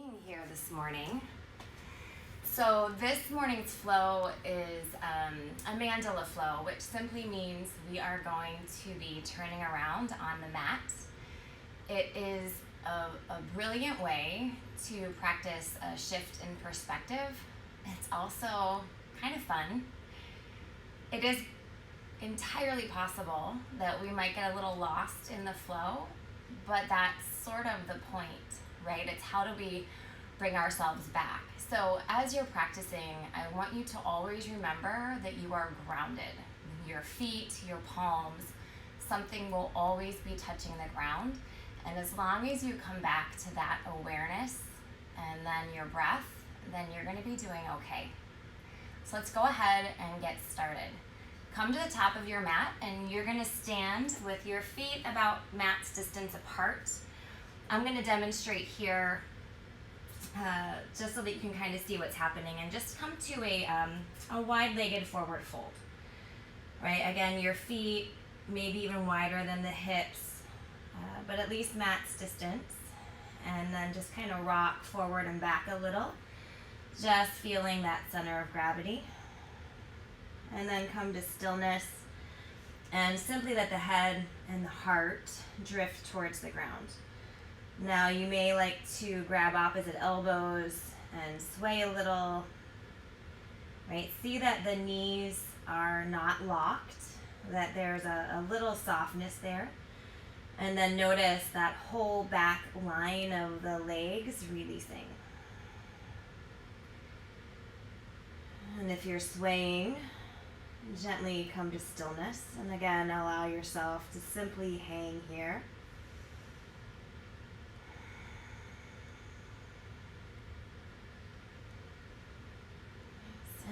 being here this morning. So this morning's flow is a mandala flow, which simply means we are going to be turning around on the mat. It is a brilliant way to practice a shift in perspective. It's also kind of fun. It is entirely possible that we might get a little lost in the flow, but that's sort of the point, right? It's how do we bring ourselves back. So as you're practicing, I want you to always remember that you are grounded. Your feet, your palms, something will always be touching the ground. And as long as you come back to that awareness and then your breath, then you're going to be doing okay. So let's go ahead and get started. Come to the top of your mat and you're going to stand with your feet about mat's distance apart. I'm going to demonstrate here just so that you can kind of see what's happening, and just come to a wide-legged forward fold. Right, again, your feet maybe even wider than the hips, but at least mat's distance. And then just kind of rock forward and back a little, just feeling that center of gravity. And then come to stillness and simply let the head and the heart drift towards the ground. Now you may like to grab opposite elbows and sway a little, right? See that the knees are not locked, that there's a little softness there. And then notice that whole back line of the legs releasing. And if you're swaying, gently come to stillness. And again, allow yourself to simply hang here.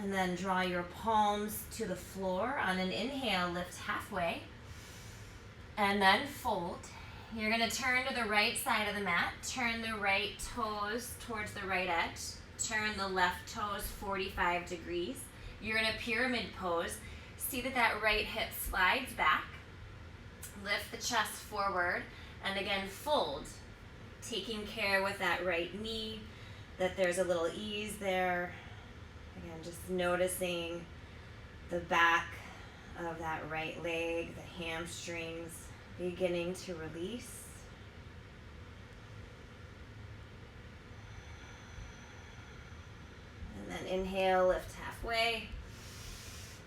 And then draw your palms to the floor. On an inhale, lift halfway. And then fold. You're going to turn to the right side of the mat. Turn the right toes towards the right edge. Turn the left toes 45 degrees. You're in a pyramid pose. See that right hip slides back. Lift the chest forward. And again, fold. Taking care with that right knee, that there's a little ease there. Again, just noticing the back of that right leg, the hamstrings beginning to release. And then inhale, lift halfway.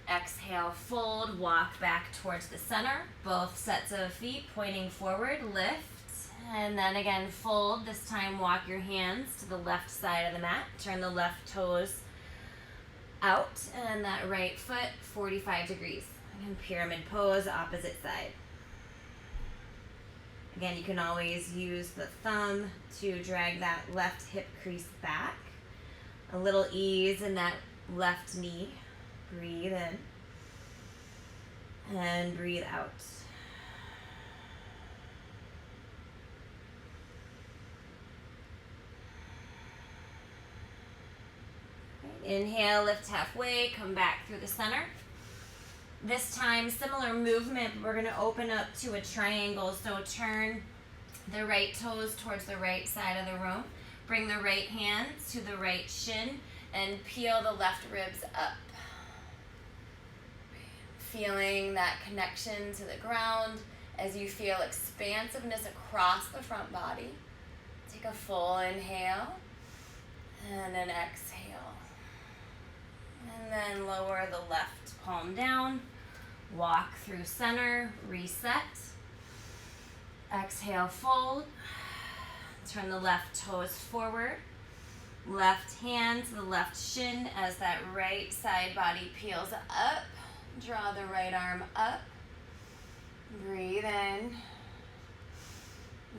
Exhale, fold, walk back towards the center. Both sets of feet pointing forward, lift. And then again, fold. This time, walk your hands to the left side of the mat. Turn the left toes out, and that right foot 45 degrees. Again, pyramid pose, opposite side. Again, you can always use the thumb to drag that left hip crease back. A little ease in that left knee. Breathe in and breathe out. Inhale, lift halfway, come back through the center. This time, similar movement, we're going to open up to a triangle. So turn the right toes towards the right side of the room. Bring the right hands to the right shin and peel the left ribs up. Feeling that connection to the ground as you feel expansiveness across the front body. Take a full inhale and an exhale. And then lower the left palm down, walk through center, reset. Exhale, fold. Turn the left toes forward. Left hand to the left shin as that right side body peels up. Draw the right arm up. Breathe in.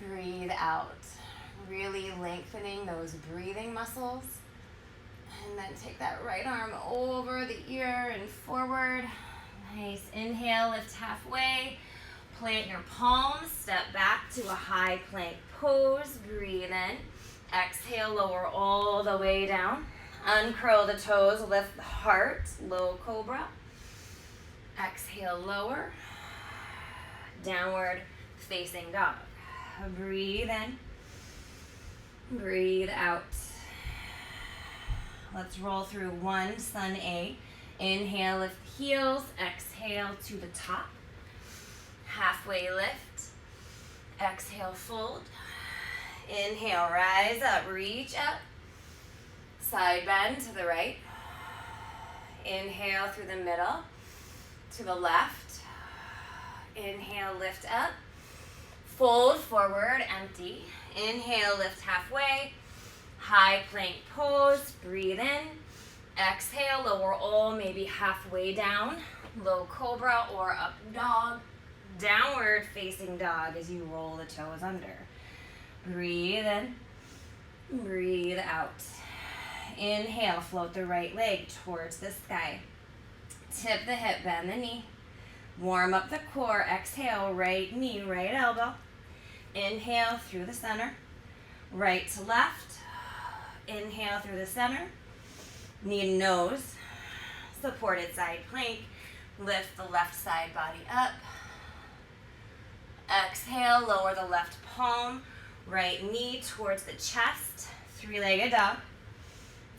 Breathe out. Really lengthening those breathing muscles. And then take that right arm over the ear and forward. Nice. Inhale, lift halfway. Plant your palms. Step back to a high plank pose. Breathe in. Exhale, lower all the way down. Uncurl the toes. Lift the heart. Low cobra. Exhale, lower. Downward facing dog. Breathe in. Breathe out. Let's roll through one, Sun A. Inhale, lift the heels. Exhale to the top. Halfway lift. Exhale, fold. Inhale, rise up, reach up. Side bend to the right. Inhale through the middle. To the left. Inhale, lift up. Fold forward, empty. Inhale, lift halfway. High plank pose. Breathe in. Exhale, lower O, maybe halfway down. Low cobra or up dog. Downward facing dog as you roll the toes under. Breathe in. Breathe out. Inhale, float the right leg towards the sky. Tip the hip, bend the knee. Warm up the core. Exhale, right knee, right elbow. Inhale through the center. Right to left. Inhale through the center. Knee to nose. Supported side plank. Lift the left side body up. Exhale, lower the left palm. Right knee towards the chest. Three-legged dog.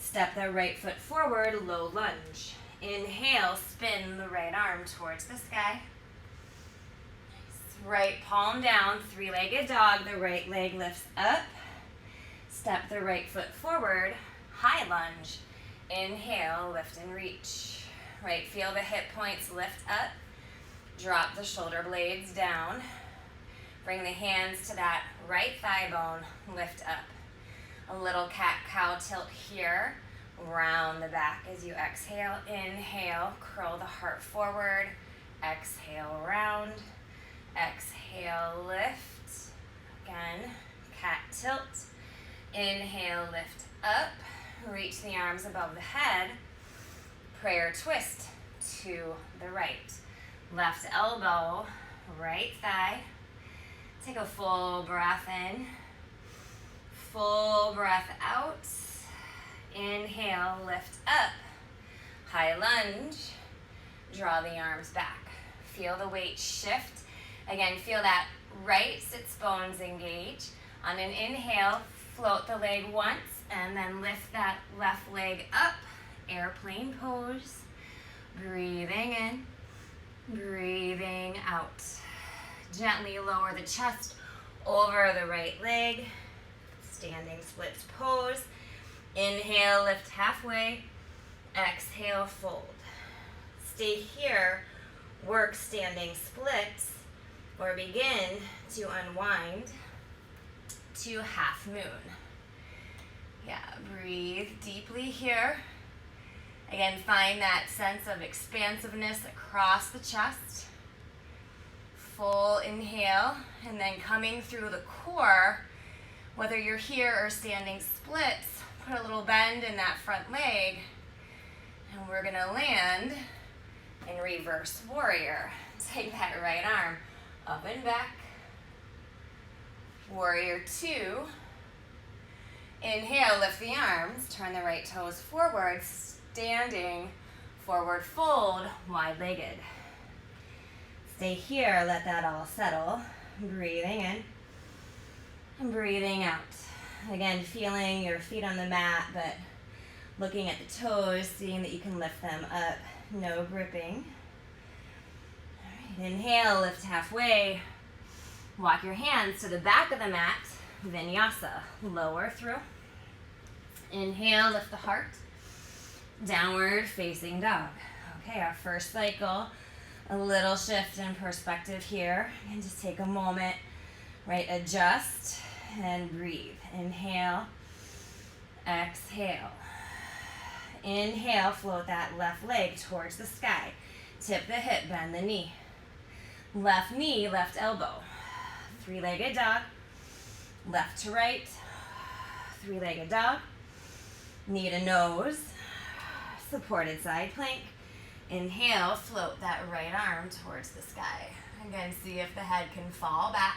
Step the right foot forward, low lunge. Inhale, spin the right arm towards the sky. Right palm down, three-legged dog. The right leg lifts up. Step the right foot forward, high lunge. Inhale, lift and reach. Right, feel the hip points lift up. Drop the shoulder blades down. Bring the hands to that right thigh bone, lift up. A little cat-cow tilt here. Round the back as you exhale. Inhale, curl the heart forward. Exhale, round. Exhale, lift. Again, cat tilt. Inhale, lift up. Reach the arms above the head. Prayer twist to the right. Left elbow, right thigh. Take a full breath in. Full breath out. Inhale, lift up. High lunge. Draw the arms back. Feel the weight shift. Again, feel that right sits bones engage. On an inhale, float the leg once and then lift that left leg up. Airplane pose. Breathing in. Breathing out. Gently lower the chest over the right leg. Standing splits pose. Inhale, lift halfway. Exhale, fold. Stay here. Work standing splits or begin to unwind to half moon. Yeah, breathe deeply here. Again, find that sense of expansiveness across the chest. Full inhale, and then coming through the core, whether you're here or standing splits, put a little bend in that front leg, and we're gonna land in reverse warrior. Take that right arm up and back. Warrior two. Inhale, lift the arms, turn the right toes forward, standing forward fold, wide-legged. Stay here, let that all settle. Breathing in and breathing out. Again, feeling your feet on the mat, but looking at the toes, seeing that you can lift them up. No gripping. All right, inhale, lift halfway. Walk your hands to the back of the mat. Vinyasa, lower through. Inhale, lift the heart. Downward facing dog. Okay, our first cycle. A little shift in perspective here. And just take a moment, right? Adjust and breathe. Inhale, exhale. Inhale, float that left leg towards the sky. Tip the hip, bend the knee. Left knee, left elbow. Three-legged dog. Left to right. Three-legged dog. Knee to nose. Supported side plank. Inhale, float that right arm towards the sky. Again, see if the head can fall back.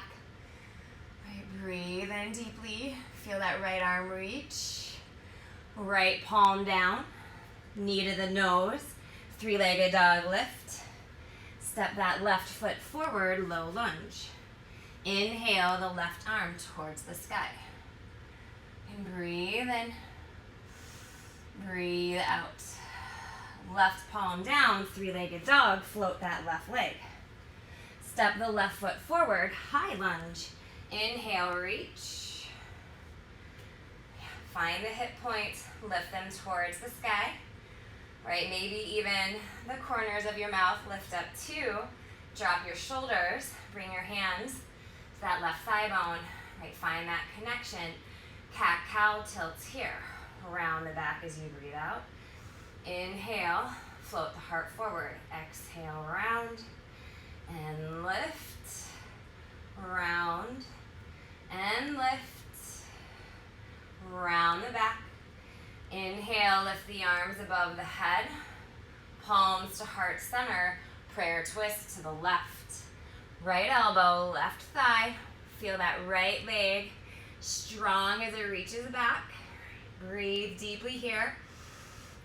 Right, breathe in deeply. Feel that right arm reach. Right palm down. Knee to the nose. Three-legged dog lift. Step that left foot forward, low lunge. Inhale the left arm towards the sky. And breathe in. Breathe out. Left palm down, three-legged dog, float that left leg. Step the left foot forward, high lunge. Inhale, reach. Find the hip points, lift them towards the sky. Right, maybe even the corners of your mouth lift up too. Drop your shoulders, bring your hands to that left thigh bone. Right, find that connection. Cat-cow tilts here. Round the back as you breathe out. Inhale, float the heart forward. Exhale, round and lift. Round and lift. Round the back. Inhale, lift the arms above the head. Palms to heart center. Prayer twist to the left. Right elbow, left thigh. Feel that right leg strong as it reaches back. Breathe deeply here.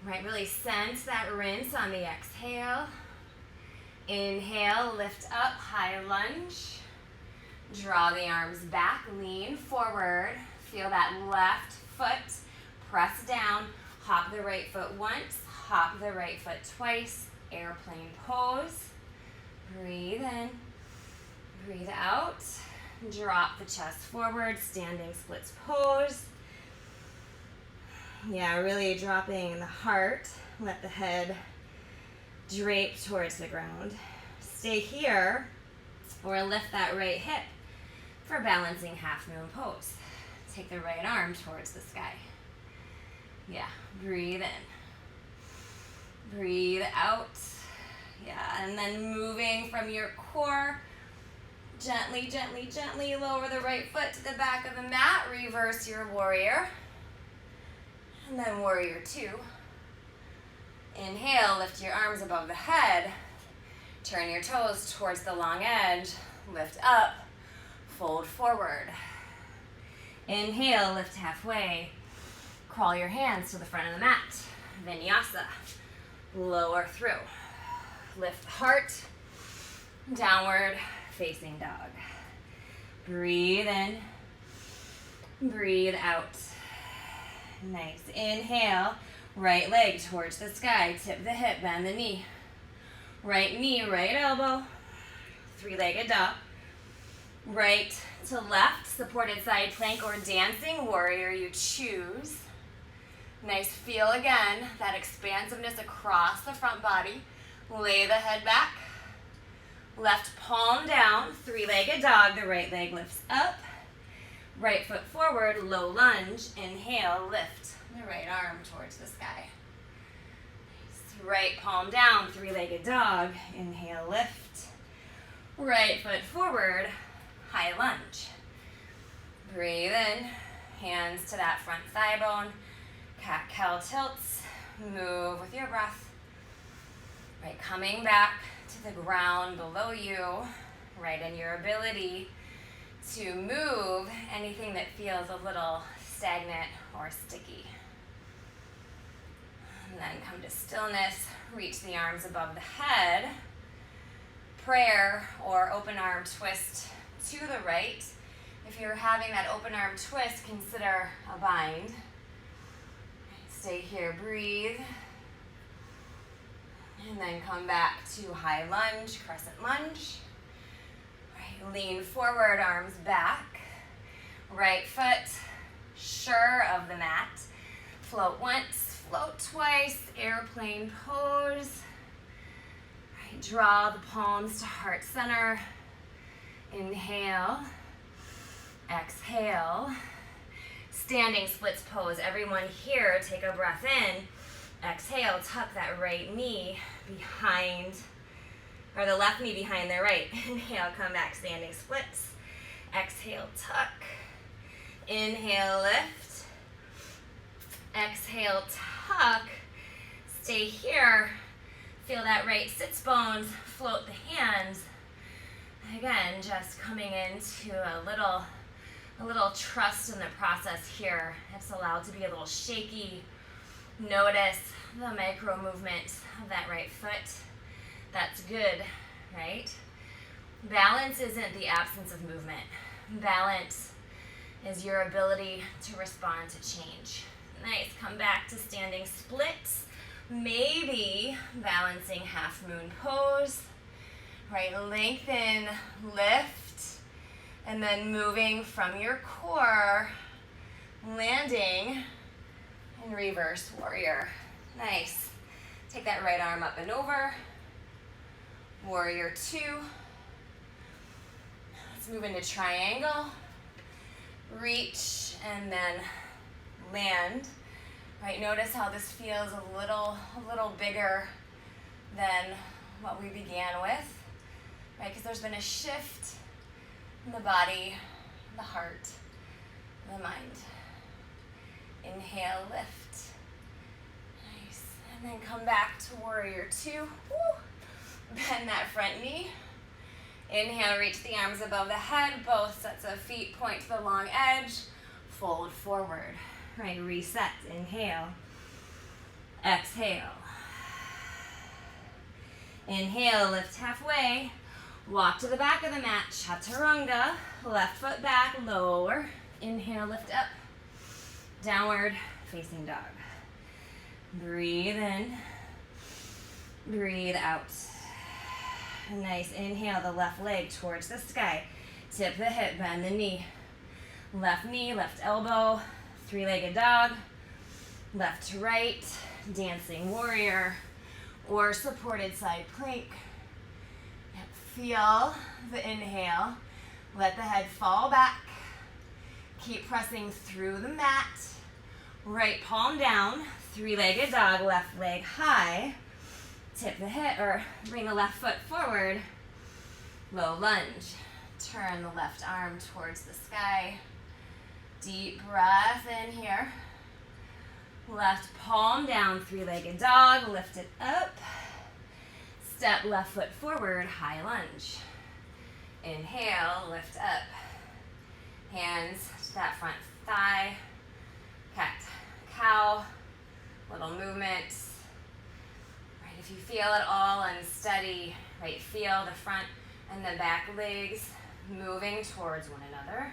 Right, really sense that rinse on the exhale. Inhale, lift up, high lunge. Draw the arms back, lean forward. Feel that left foot press down. Hop the right foot once, hop the right foot twice. Airplane pose. Breathe in, breathe out. Drop the chest forward, standing splits pose. Yeah, really dropping the heart. Let the head drape towards the ground. Stay here or lift that right hip for balancing half moon pose. Take the right arm towards the sky. Yeah, breathe in. Breathe out. Yeah, and then moving from your core, gently, gently, gently lower the right foot to the back of the mat. Reverse your warrior. And then warrior two. Inhale, lift your arms above the head. Turn your toes towards the long edge. Lift up, fold forward. Inhale, lift halfway. Crawl your hands to the front of the mat. Vinyasa. Lower through. Lift the heart. Downward facing dog. Breathe in. Breathe out. Nice. Inhale. Right leg towards the sky. Tip the hip, bend the knee. Right knee, right elbow. Three-legged dog. Right to left, supported side plank or dancing warrior, you choose. Nice feel again, that expansiveness across the front body. Lay the head back. Left palm down, three-legged dog. The right leg lifts up. Right foot forward, low lunge. Inhale, lift the right arm towards the sky. Right palm down, three-legged dog. Inhale, lift. Right foot forward, high lunge. Breathe in, hands to that front thigh bone. Cat-cow tilts. Move with your breath. Right, coming back to the ground below you. Right, and your ability to move anything that feels a little stagnant or sticky. And then come to stillness. Reach the arms above the head. Prayer or open arm twist to the right. If you're having that open arm twist, consider a bind. Stay here, breathe. And then come back to high lunge, crescent lunge. Right, lean forward, arms back. Right foot sure of the mat. Float once, float twice, airplane pose. Right, draw the palms to heart center. Inhale, exhale. Standing splits pose. Everyone here, take a breath in. Exhale, tuck that right knee behind, or the left knee behind the right. Inhale, come back, standing splits. Exhale, tuck. Inhale, lift. Exhale, tuck. Stay here. Feel that right sits bones. Float the hands. Again, just coming into a little trust in the process here. It's allowed to be a little shaky. Notice the micro movement of that right foot. That's good, right? Balance isn't the absence of movement. Balance is your ability to respond to change. Nice, come back to standing splits. Maybe balancing half moon pose. Right, lengthen, lift, and then moving from your core, landing in reverse warrior. Nice. Take that right arm up and over. Warrior two. Let's move into triangle. Reach and then land. Right, notice how this feels a little bigger than what we began with. Right, because there's been a shift in the body, the heart, the mind. Inhale, lift. Nice. And then come back to warrior two. Woo. Bend that front knee. Inhale, reach the arms above the head. Both sets of feet point to the long edge. Fold forward. Right, reset. Inhale. Exhale. Inhale, lift halfway. Walk to the back of the mat, chaturanga. Left foot back, lower. Inhale, lift up. Downward facing dog. Breathe in. Breathe out. Nice. Inhale the left leg towards the sky. Tip the hip, bend the knee. Knee, left elbow. Three-legged dog. Left to right. Dancing warrior. Or supported side plank. Feel the inhale. Let the head fall back. Keep pressing through the mat. Right palm down. Three-legged dog, left leg high. Tip the hip or bring the left foot forward. Low lunge. Turn the left arm towards the sky. Deep breath in here. Left palm down, three-legged dog. Lift it up. Step left foot forward, high lunge. Inhale, lift up. Hands to that front thigh. Cat, cow. Little movements. Right, if you feel it all unsteady, right, feel the front and the back legs moving towards one another.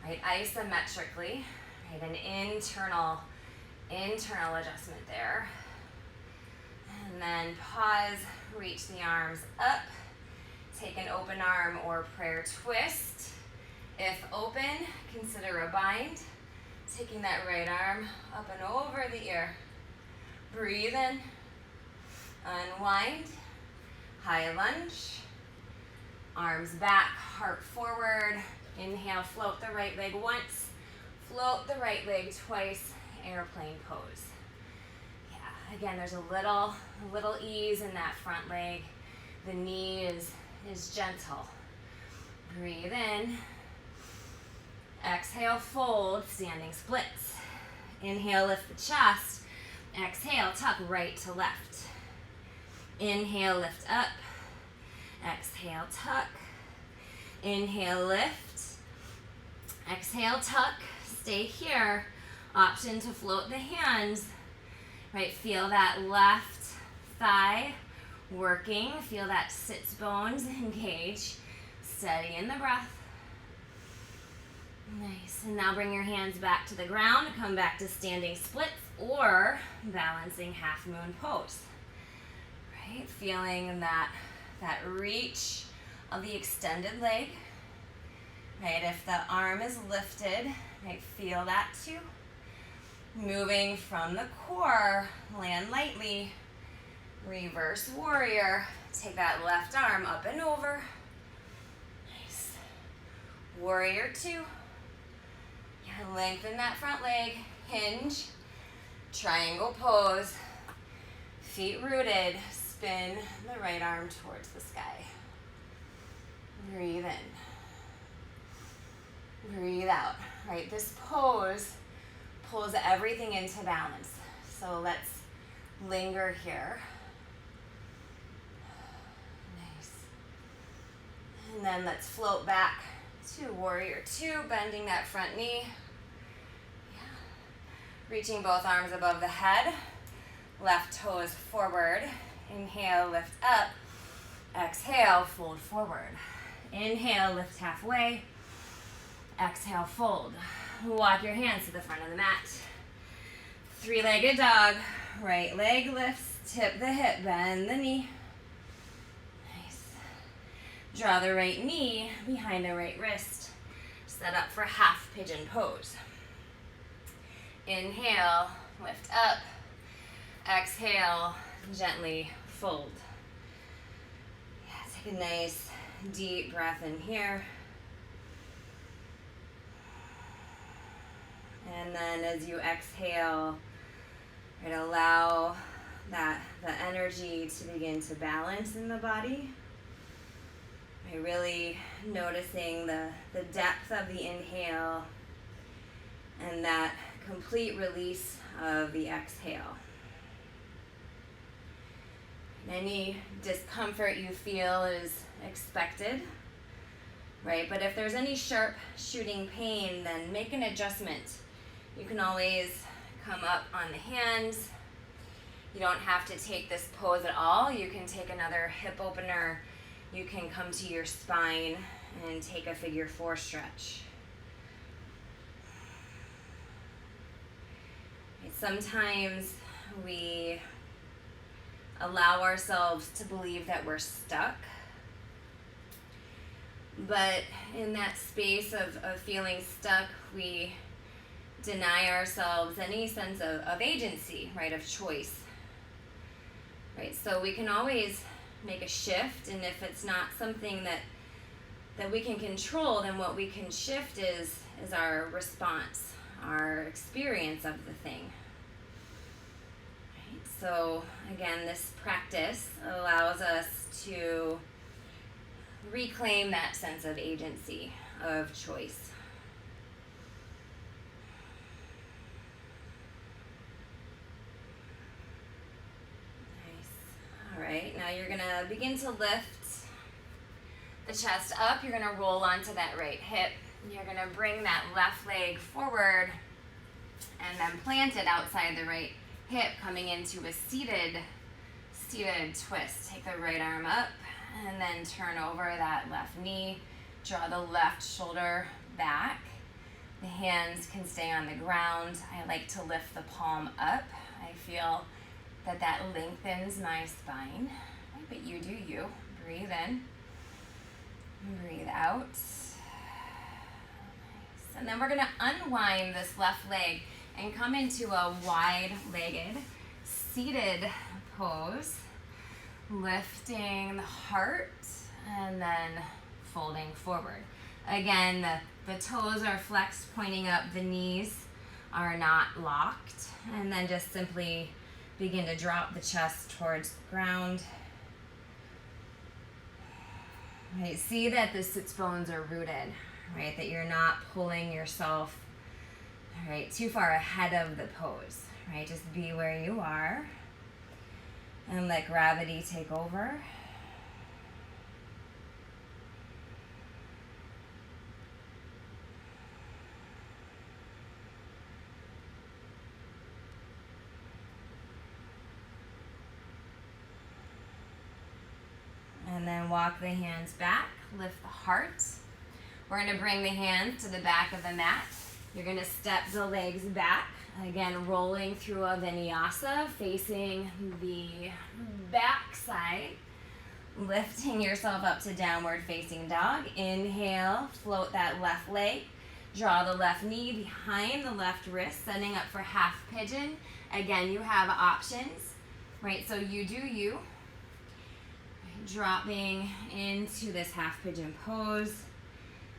Right, isometrically. Right, an internal adjustment there. And then pause, reach the arms up. Take an open arm or prayer twist. If open, consider a bind. Taking that right arm up and over the ear. Breathe in. Unwind. High lunge. Arms back, heart forward. Inhale, float the right leg once. Float the right leg twice. Airplane pose. Again, there's a little ease in that front leg. The knee is gentle. Breathe in. Exhale, fold, standing splits. Inhale, lift the chest. Exhale, tuck right to left. Inhale, lift up. Exhale, tuck. Inhale, lift. Exhale, tuck. Stay here. Option to float the hands. Right, feel that left thigh working. Feel that sits bones engage. Steady in the breath. Nice. And now bring your hands back to the ground. Come back to standing splits or balancing half moon pose. Right, feeling that reach of the extended leg. Right, if the arm is lifted, right, feel that too. Moving from the core, land lightly. Reverse warrior. Take that left arm up and over. Nice. Warrior two. Yeah, lengthen that front leg. Hinge. Triangle pose. Feet rooted. Spin the right arm towards the sky. Breathe in. Breathe out. Right, this pose pulls everything into balance. So let's linger here. Nice. And then let's float back to warrior two, bending that front knee. Yeah. Reaching both arms above the head. Left toes forward. Inhale, lift up. Exhale, fold forward. Inhale, lift halfway. Exhale, fold. Walk your hands to the front of the mat. Three-legged dog. Right leg lifts, tip the hip, bend the knee. Nice. Draw the right knee behind the right wrist. Set up for half pigeon pose. Inhale, lift up. Exhale, gently fold. Yeah, take a nice deep breath in here. And then as you exhale, right, allow the energy to begin to balance in the body. Right, really noticing the depth of the inhale and that complete release of the exhale. Any discomfort you feel is expected, right? But if there's any sharp shooting pain, then make an adjustment. You can always come up on the hands. You don't have to take this pose at all. You can take another hip opener. You can come to your spine and take a figure 4 stretch. Sometimes we allow ourselves to believe that we're stuck. But in that space of feeling stuck, we deny ourselves any sense of agency, right, of choice. Right, so we can always make a shift, and if it's not something that we can control, then what we can shift is our response, our experience of the thing. Right, so again, this practice allows us to reclaim that sense of agency, of choice. All right, now you're gonna begin to lift the chest up. You're gonna roll onto that right hip. You're gonna bring that left leg forward and then plant it outside the right hip, coming into a seated twist. Take the right arm up and then turn over that left knee. Draw the left shoulder back. The hands can stay on the ground. I like to lift the palm up. I feel that lengthens my spine, but you do you. Breathe in, breathe out. Nice. And then we're gonna unwind this left leg and come into a wide-legged seated pose, lifting the heart and then folding forward. Again, the toes are flexed, pointing up, the knees are not locked, and then just simply begin to drop the chest towards the ground. Right, see that the sits bones are rooted, right? That you're not pulling yourself, right, too far ahead of the pose, right? Just be where you are and let gravity take over. And then walk the hands back, lift the heart. We're gonna bring the hands to the back of the mat. You're gonna step the legs back. Again, rolling through a vinyasa, facing the back side. Lifting yourself up to downward facing dog. Inhale, float that left leg. Draw the left knee behind the left wrist, setting up for half pigeon. Again, you have options, right? So you do you. Dropping into this half pigeon pose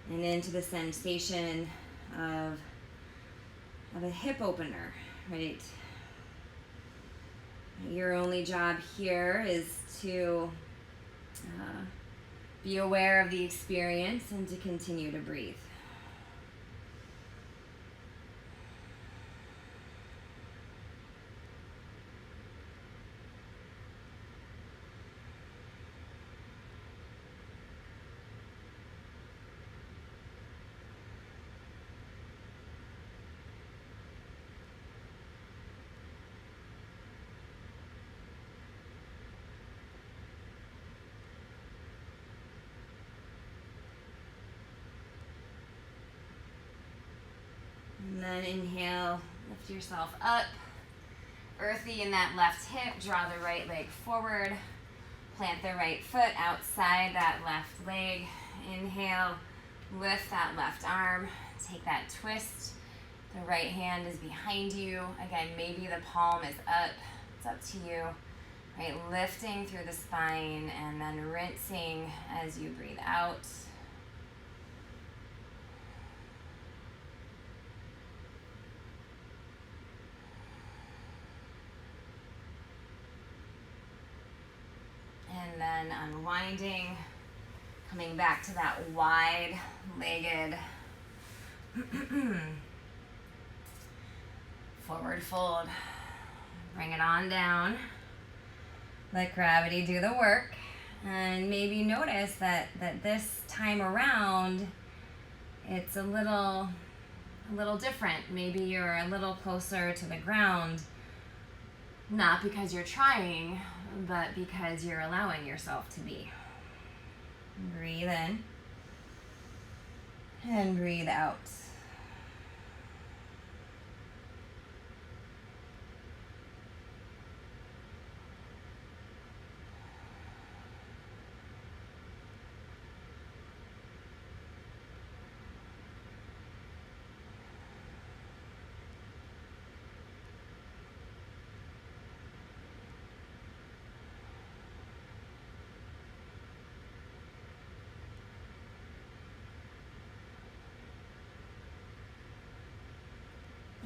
and into the sensation of a hip opener, right? Your only job here is to be aware of the experience and to continue to breathe. And then inhale, lift yourself up. Earthy in that left hip, draw the right leg forward. Plant the right foot outside that left leg. Inhale, lift that left arm. Take that twist. The right hand is behind you. Again, maybe the palm is up. It's up to you. Right, lifting through the spine and then rinsing as you breathe out. And then unwinding, coming back to that wide-legged forward fold. Bring it on down. Let gravity do the work. And maybe notice that this time around, it's a little different. Maybe you're a little closer to the ground, not because you're trying, but because you're allowing yourself to be. Breathe in and breathe out.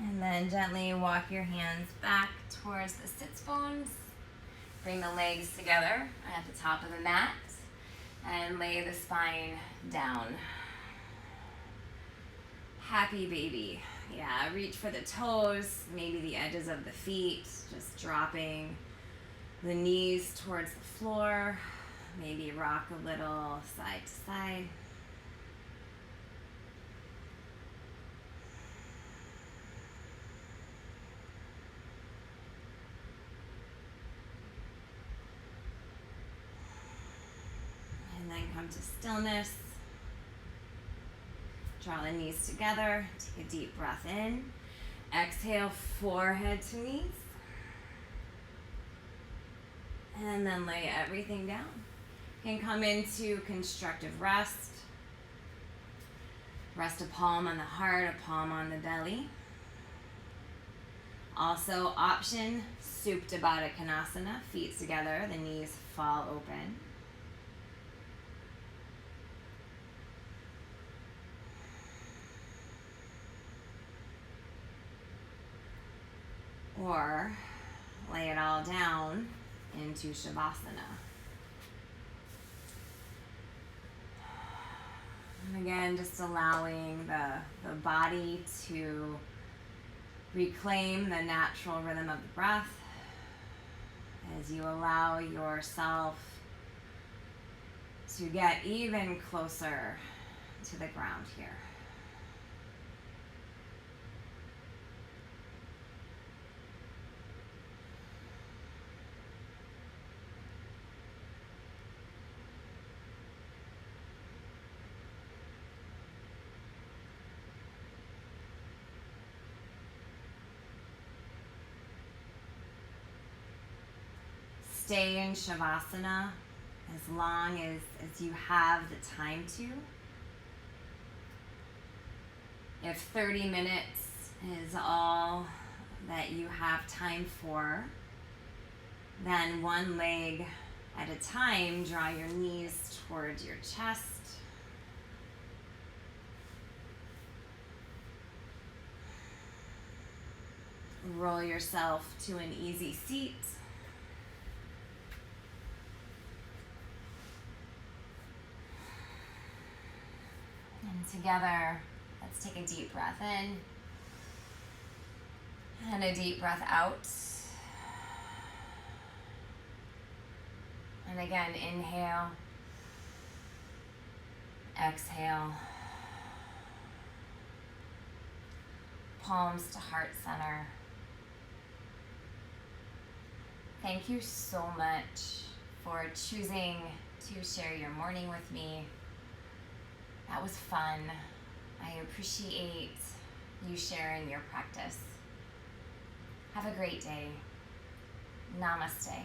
And then gently walk your hands back towards the sits bones. Bring the legs together at the top of the mat and lay the spine down. Happy baby. Yeah, reach for the toes, maybe the edges of the feet, just dropping the knees towards the floor. Maybe rock a little side to side. And then come to stillness. Draw the knees together. Take a deep breath in. Exhale, forehead to knees. And then lay everything down. You can come into constructive rest. Rest a palm on the heart, a palm on the belly. Also, option, Supta Baddha Konasana, feet together, the knees fall open. Or lay it all down into Shavasana. And again, just allowing the body to reclaim the natural rhythm of the breath as you allow yourself to get even closer to the ground here. Stay in Shavasana as long as you have the time to. If 30 minutes is all that you have time for, then one leg at a time, draw your knees towards your chest. Roll yourself to an easy seat. And together, let's take a deep breath in and a deep breath out. And again, inhale, exhale, palms to heart center. Thank you so much for choosing to share your morning with me. That was fun. I appreciate you share in your practice. Have a great day. Namaste.